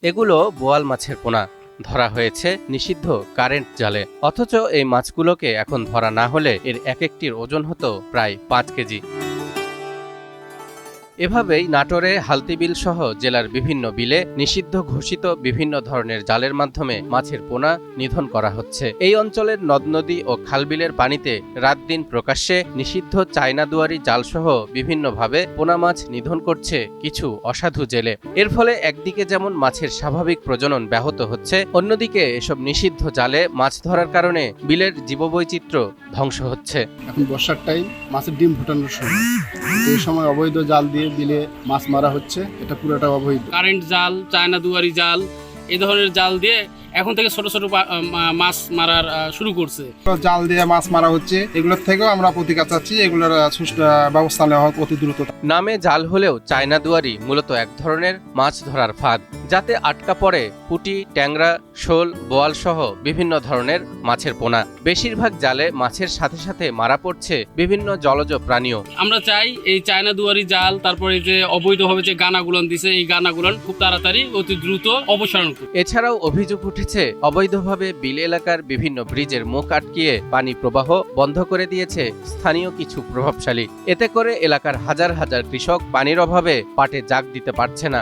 এগুলো বোয়াল মাছের পোনা ধরা হয়েছে নিষিদ্ধ কারেন্ট জালে। অথচ এই মাছগুলোকে এখন ধরা না হলে এর এক একটির ওজন হতো প্রায় 5 কেজি। এভাবেই নাটোরে হালতিবিল সহ জেলার বিভিন্ন বিলে নিষিদ্ধ ঘোষিত বিভিন্ন ধরনের জালের মাধ্যমে মাছের পোনা নিধন করা হচ্ছে। এই অঞ্চলের নদ নদী ও খালবিলের পানিতে রাত দিন প্রকাশ্যে নিষিদ্ধ চায়না দুয়ারি জালসহ বিভিন্নভাবে পোনা মাছ নিধন করছে কিছু অসাধু জেলে। এর ফলে একদিকে যেমন মাছের স্বাভাবিক প্রজনন ব্যাহত হচ্ছে, অন্যদিকে এসব নিষিদ্ধ জালে মাছ ধরার কারণে বিলের জীববৈচিত্র্য ধ্বংস হচ্ছে। এখন বর্ষার টাইম, মাছের ডিম ফোটানোর সময়, এই সময় অবৈধ জাল দিয়ে বিলে মাছ মারা হচ্ছে, এটা পুরোটা অবৈধ। কারেন্ট জাল, চায়না দুয়ারি জাল, এই ধরনের জাল দিয়ে এখন থেকে ছোট ছোট মাছ মারার শুরু করছে। জাল দিয়ে মাছ মারা হচ্ছে, এগুলোর থেকেও আমরা প্রতিকার চাচ্ছি, এগুলোর সুষ্ঠু ব্যবস্থা নেওয়া হোক অতি দ্রুত। নামে জাল হলেও চায়না দুয়ারি মূলত এক ধরনের মাছ ধরার ফাঁদ, যাতে আটকা পড়ে পুঁটি, ট্যাংরা, শোল, বোয়াল সহ বিভিন্ন ধরনের মাছের পোনা। বেশিরভাগ জালে মাছের সাথে সাথে মারা পড়ছে বিভিন্ন জলজ প্রাণীও। আমরা চাই এই চায়না দুয়ারি জাল, তারপরে যে অবৈধভাবে যে গানাগুলন দিছে, এই গানাগুলন খুব তাড়াতাড়ি অতি দ্রুত অপসারণ করুন। এছাড়াও অভিযোগ উঠেছে অবৈধভাবে বিল এলাকার বিভিন্ন ব্রিজের মুখ আটকিয়ে পানি প্রবাহ বন্ধ করে দিয়েছে স্থানীয় কিছু প্রভাবশালী। এতে করে এলাকার হাজার হাজার কৃষক পানির অভাবে পাটে জাগ দিতে পারছে না।